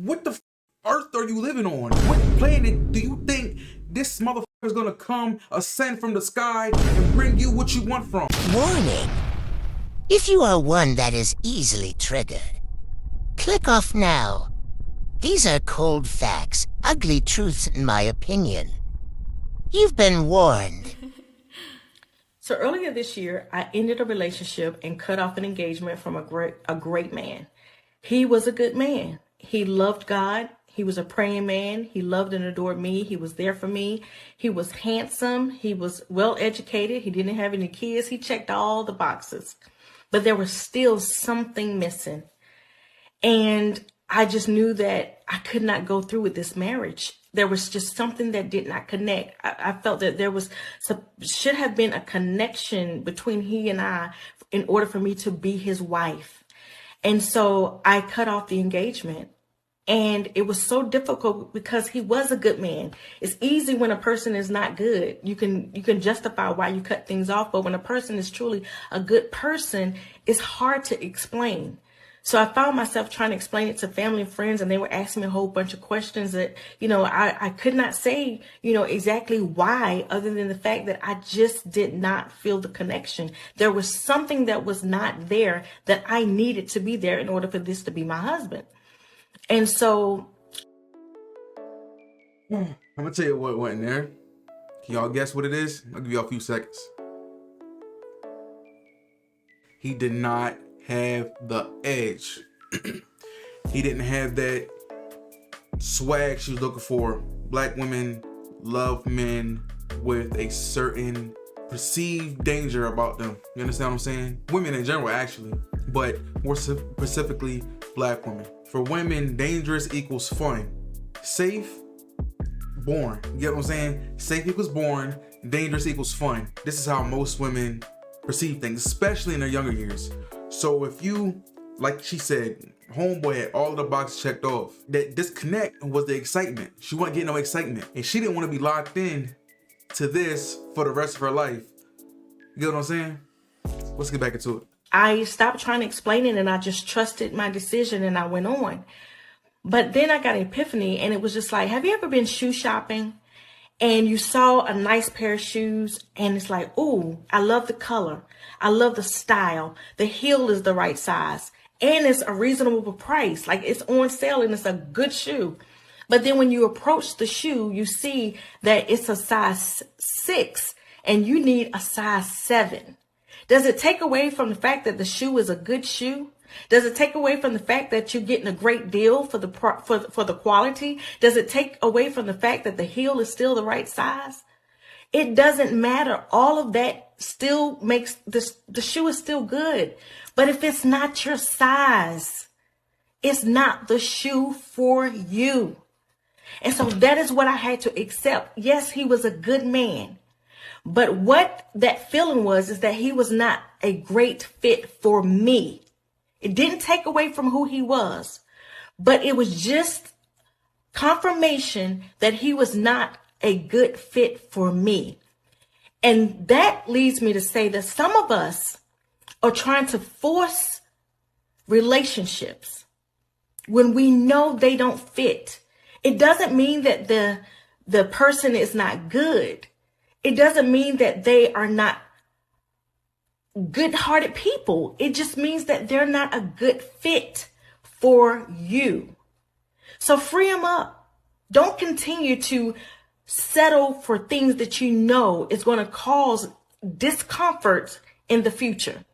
what the earth are you living on? What planet do you think this motherfucker is gonna come, ascend from the sky, and bring you what you want from? Warning. If you are one that is easily triggered, click off now. These are cold facts, ugly truths in my opinion. You've been warned. So earlier this year, I ended a relationship and cut off an engagement from a great man. He was a good man. He loved God. He was a praying man. He loved and adored me. He was there for me. He was handsome. He was well educated. He didn't have any kids. He checked all the boxes. But there was still something missing. And I just knew that I could not go through with this marriage. There was just something that did not connect. I felt that there should have been a connection between he and I in order for me to be his wife. And so I cut off the engagement. And it was so difficult because he was a good man. It's easy when a person is not good. You can justify why you cut things off. But when a person is truly a good person, it's hard to explain. So I found myself trying to explain it to family and friends, and they were asking me a whole bunch of questions that, I could not say, exactly why, other than the fact that I just did not feel the connection. There was something that was not there that I needed to be there in order for this to be my husband. And so I'm gonna tell you what went in there. Can y'all guess what it is? I'll give y'all a few seconds. He did not have the edge. He didn't have that swag she was looking for. Black women love men with a certain perceived danger about them. You understand what I'm saying? Women in general, actually, but more specifically, black women. For women, dangerous equals fun. Safe, boring. You get what I'm saying? Safe equals boring, dangerous equals fun. This is how most women perceive things, especially in their younger years. So if you, like she said, homeboy had all of the boxes checked off. That disconnect was the excitement. She wasn't getting no excitement. And she didn't want to be locked in to this for the rest of her life. You get what I'm saying? Let's get back into it. I stopped trying to explain it and I just trusted my decision and I went on. But then I got an epiphany and it was just like, have you ever been shoe shopping and you saw a nice pair of shoes and it's like, ooh, I love the color. I love the style. The heel is the right size and it's a reasonable price. Like it's on sale and it's a good shoe. But then when you approach the shoe, you see that it's a size 6 and you need a size 7. Does it take away from the fact that the shoe is a good shoe? Does it take away from the fact that you're getting a great deal for the quality? Does it take away from the fact that the heel is still the right size? It doesn't matter. All of that still makes the shoe is still good. But if it's not your size, it's not the shoe for you. And so that is what I had to accept. Yes, he was a good man. But what that feeling was is that he was not a great fit for me. It didn't take away from who he was, but it was just confirmation that he was not a good fit for me. And that leads me to say that some of us are trying to force relationships when we know they don't fit. It doesn't mean that the person is not good. It doesn't mean that they are not good-hearted people. It just means that they're not a good fit for you. So free them up. Don't continue to settle for things that you know is going to cause discomfort in the future.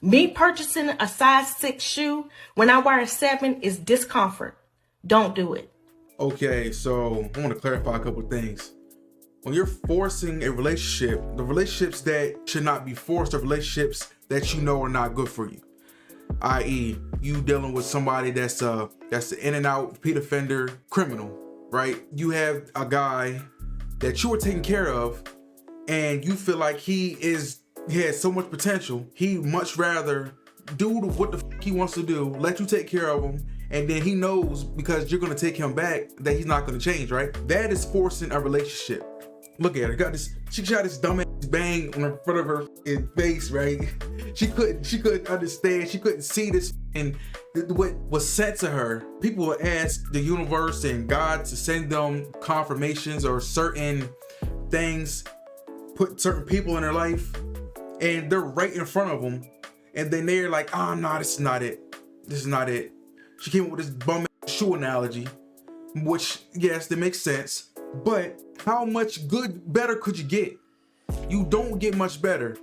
Me purchasing a size 6 shoe when I wear a 7 is discomfort. Don't do it. Okay, so I want to clarify a couple of things. When you're forcing a relationship, the relationships that should not be forced are relationships that you know are not good for you. I.e., you dealing with somebody that's an in and out repeat offender criminal, right? You have a guy that you were taking care of and you feel like he has so much potential. He much rather do what the he wants to do, let you take care of him, and then he knows because you're going to take him back that he's not going to change, right? That is forcing a relationship. Look at her. She got this dumbass bang on the front of her face, right? She couldn't understand. She couldn't see this and what was sent to her. People will ask the universe and God to send them confirmations or certain things, put certain people in their life, and they're right in front of them, and then they're like, oh no, this is not it. This is not it. She came up with this bum shoe analogy, which yes, that makes sense, but how much better could you get? You don't get much better.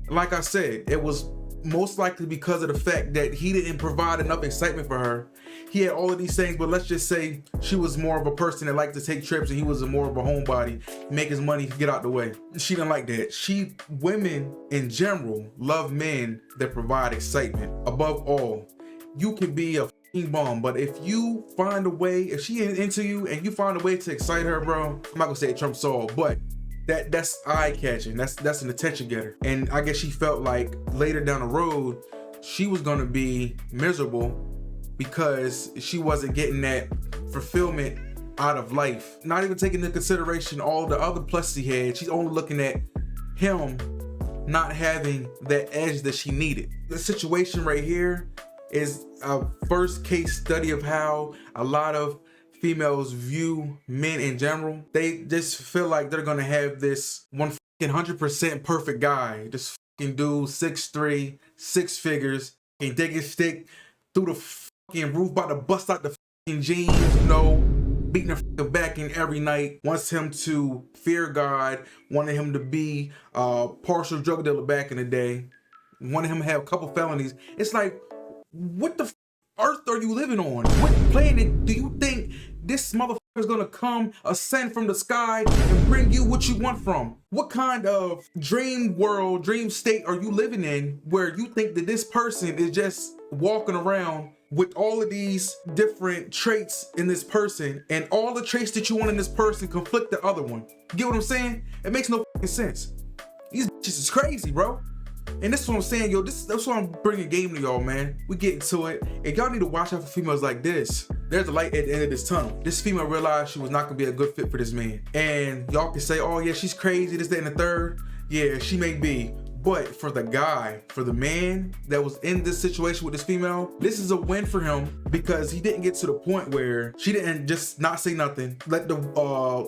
Like I said, it was most likely because of the fact that he didn't provide enough excitement for her. He had all of these things, but let's just say she was more of a person that liked to take trips and he was more of a homebody, make his money, get out the way. She didn't like that. Women in general love men that provide excitement. Above all, you can be a f***ing bum, but if you find a way, if she ain't into you and you find a way to excite her, bro, I'm not gonna say it trumps all, but that's eye-catching. That's an attention getter. And I guess she felt like later down the road she was gonna be miserable because she wasn't getting that fulfillment out of life. Not even taking into consideration all the other pluses he had. She's only looking at him not having that edge that she needed. The situation right here is a first case study of how a lot of females view men in general. They just feel like they're gonna have this 100% perfect guy, this fucking dude, 6'3", 6 figures, and dig his stick through the fucking roof, about to bust out the fucking jeans, you know, beating her fucking back in every night, wants him to fear God, wanted him to be a partial drug dealer back in the day, wanted him to have a couple felonies. It's like, what the earth are you living on? What planet do you think this motherfucker is gonna come ascend from the sky and bring you what you want from? What kind of dream world, dream state are you living in where you think that this person is just walking around with all of these different traits in this person, and all the traits that you want in this person conflict the other one? You get what I'm saying? It makes no fucking sense. These bitches is crazy, bro. And this is what I'm saying, yo, that's why I'm bringing game to y'all, man. We get into it, and y'all need to watch out for females like this. There's a light at the end of this tunnel. This female realized she was not gonna be a good fit for this man. And y'all can say, oh yeah, she's crazy, this, that, and the third. Yeah, she may be. But for the guy, for the man that was in this situation with this female, this is a win for him, because he didn't get to the point where she didn't just not say nothing, let the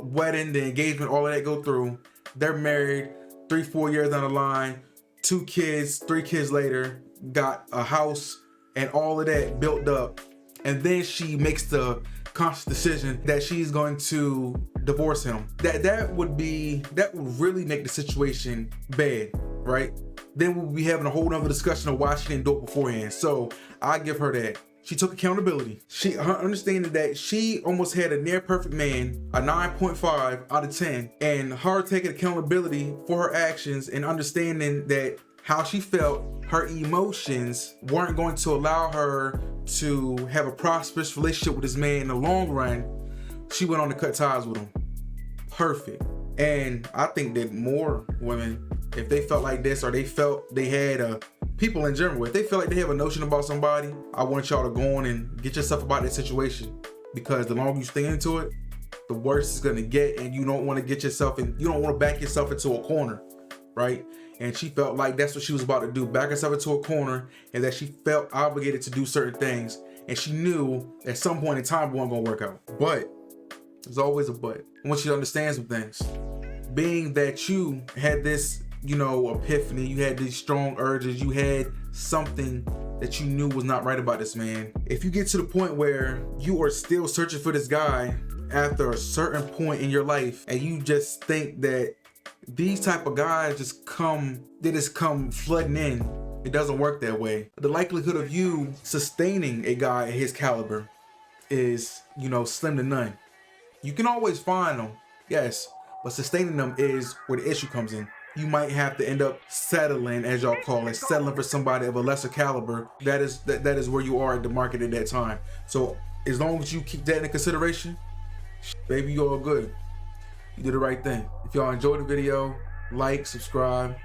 wedding, the engagement, all of that go through. They're married 3-4 years down the line, 2 kids, 3 kids later, got a house and all of that built up. And then she makes the conscious decision that she's going to divorce him. That would really make the situation bad, right? Then we'll be having a whole nother discussion of why she didn't do it beforehand. So I give her that. She took accountability. Her understanding that she almost had a near perfect man, a 9.5 out of 10, and her taking accountability for her actions and understanding that how she felt, her emotions weren't going to allow her to have a prosperous relationship with this man in the long run. She went on to cut ties with him. Perfect. And I think that more women, if they felt like this, or they felt they had people in general, if they feel like they have a notion about somebody, I want y'all to go on and get yourself about that situation, because the longer you stay into it, the worse it's gonna get, and you don't want to get yourself in, you don't want to back yourself into a corner, right? And she felt like that's what she was about to do, back herself into a corner, and that she felt obligated to do certain things, and she knew at some point in time it wasn't gonna work out. But there's always a but. I want you to understand some things. Being that you had this, you know, epiphany, you had these strong urges, you had something that you knew was not right about this man. If you get to the point where you are still searching for this guy after a certain point in your life, and you just think that these type of guys just come flooding in, it doesn't work that way. The likelihood of you sustaining a guy at his caliber is, you know, slim to none. You can always find them, yes, but sustaining them is where the issue comes in. You might have to end up settling, as y'all call it, settling for somebody of a lesser caliber. That is where you are at the market at that time. So as long as you keep that in consideration, baby, you're all good. You did the right thing. If y'all enjoyed the video, like, subscribe,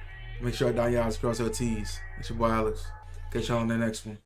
make sure I down y'all's cross your T's. It's your boy Alex. Catch y'all on the next one.